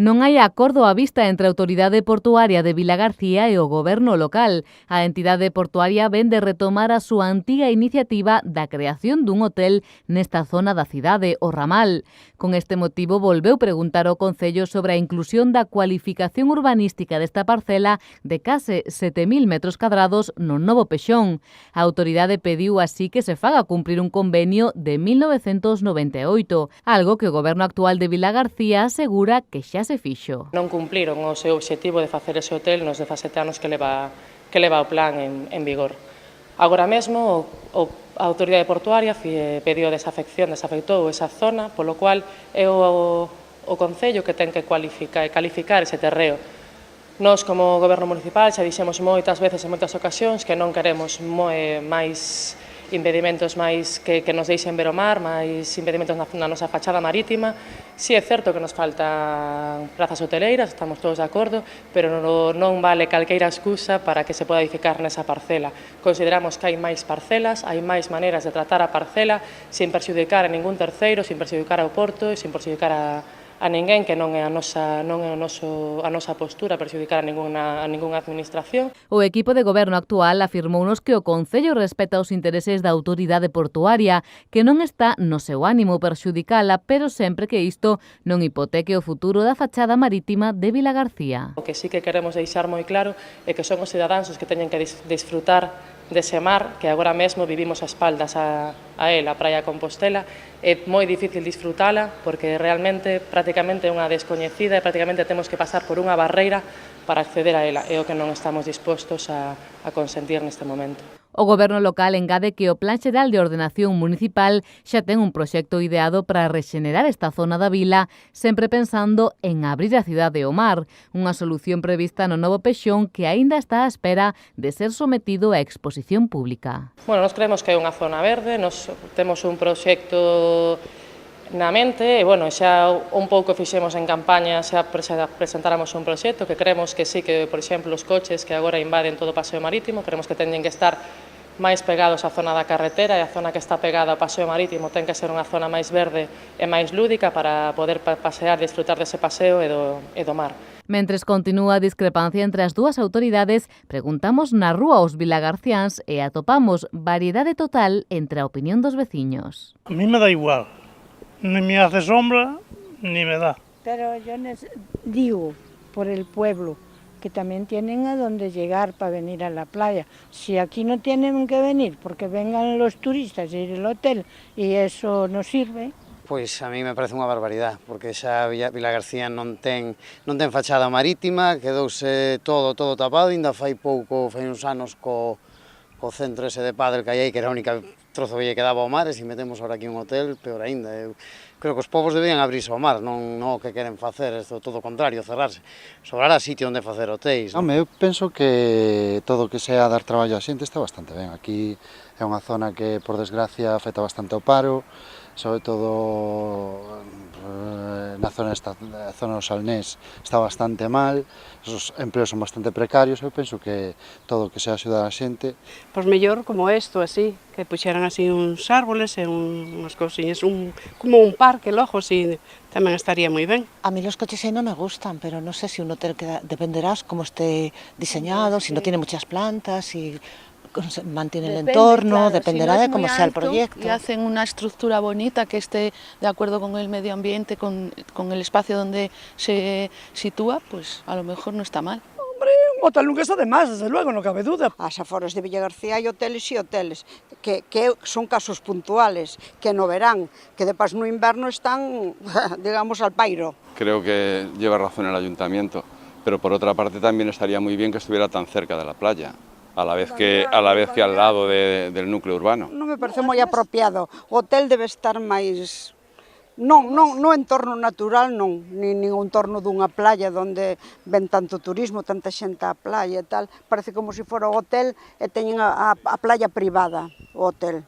Non hai acordo á vista entre a Autoridade Portuaria de Vilagarcía e o Goberno local. A entidade portuaria vén de retomar a súa antiga iniciativa da creación dun hotel nesta zona da cidade, o Ramal. Con este motivo, volveu preguntar ao Concello sobre a inclusión da cualificación urbanística desta parcela de case 7.000 metros cadrados no Novo Pexón. A autoridade pediu así que se faga cumprir un convenio de 1998, algo que o Goberno actual de Vilagarcía asegura que xa se fixo. Non cumpliron o seu obxectivo de facer ese hotel nos 17 anos que leva o plan en vigor. Agora mesmo a Autoridade Portuaria desafectou esa zona, polo cual é o Concello que ten que calificar ese terreo. Nós, como Goberno Municipal, xa dixemos moitas veces en moitas ocasións que non queremos máis impedimentos que nos deixen ver o mar, máis impedimentos na nosa fachada marítima. Si é certo que nos faltan prazas hoteleiras, estamos todos de acordo, pero non vale calqueira excusa para que se poda edificar nesa parcela. Consideramos que hai máis parcelas, hai máis maneiras de tratar a parcela sin perxudicar a ningún terceiro, sin perxudicar ao porto e sin perxudicar a ninguén, que non é a nosa postura perxudicar a ningunha administración. O equipo de goberno actual afirmounos que o Concello respeta os intereses da autoridade portuaria, que non está no seu ánimo perxudicala, pero sempre que isto non hipoteque o futuro da fachada marítima de Vilagarcía. O que sí que queremos deixar moi claro é que son os cidadáns os que teñen que disfrutar dese mar que agora mesmo vivimos a espaldas a a Praia Compostela. É moi difícil disfrutala porque realmente prácticamente é unha descoñecida e prácticamente temos que pasar por unha barreira para acceder a ela. É o que non estamos dispostos a consentir neste momento. O Goberno local engade que o Plan Xeral de Ordenación Municipal xa ten un proxecto ideado para rexenerar esta zona da vila, sempre pensando en abrir a cidade ao mar, unha solución prevista no Novo Pexón que aínda está á espera de ser sometido a exposición pública. Bueno, nós creemos que é unha zona verde, nós temos un proxecto na mente e, bueno, xa un pouco fixemos en campaña, xa presentáramos un proxecto que creemos que sí, que, por exemplo, os coches que agora invaden todo o paseo marítimo, creemos que teñen que estar máis pegados á zona da carretera e a zona que está pegada ao paseo marítimo ten que ser unha zona máis verde e máis lúdica para poder pasear e disfrutar dese paseo e do mar. Mentres continúa a discrepancia entre as dúas autoridades, preguntamos na rúa aos vilagarciáns e atopamos variedade total entre a opinión dos veciños. A mí me da igual, ni me hace sombra ni me da. Pero yo digo por el pueblo, que también tienen a dónde llegar para venir a la playa. Si aquí no tienen que venir porque vengan los turistas y ir al hotel y eso no sirve. Pois a mí me parece unha barbaridade, porque xa Vilagarcía non ten fachada marítima, quedouse todo tapado, ainda fai uns anos co centro ese de pádel que hai aí, que era a única trozo que lle quedaba ao mar, e se metemos ahora aquí un hotel, peor aínda. Eu creo que os povos deberían abrirse ao mar, non o que queren facer, todo o contrario, cerrarse. Sobrará sitio onde facer hotéis. Eu penso que todo o que sea dar traballo á xente está bastante ben. Aquí é unha zona que, por desgracia, afecta bastante ao paro, sobre todo na zona do Salnés está bastante mal, os empleos son bastante precarios. Eu penso que todo o que sea axudar a xente. Pois mellor como isto, así, que puxeran así uns árboles e unhas cousiñas, como un parque, logo, así, tamén estaría moi ben. A mí los coches ahí no me gustan, pero no sé si un hotel dependerás cómo esté diseñado, si no tiene muchas plantas, si mantiene el entorno, claro, dependerá de cómo sea el proyecto. Y hacen una estructura bonita que esté de acuerdo con el medio ambiente, con el espacio donde se sitúa, pues a lo mejor no está mal. Hombre, un hotel nunca está de más, desde luego, no cabe duda. As aforas de Villagarcía hai hoteles e hoteles, que son casos puntuales, que no verán, que de pas no inverno están, digamos, al pairo. Creo que lleva razón el ayuntamiento, pero por otra parte también estaría muy bien que estuviera tan cerca de la playa. A la vez que al lado del núcleo urbano. Non me parece moi apropiado. O hotel debe estar máis... Non entorno natural, non. Nin un entorno dunha playa onde ven tanto turismo, tanta xente á playa e tal. Parece como se fora o hotel e teñen a playa privada, o hotel.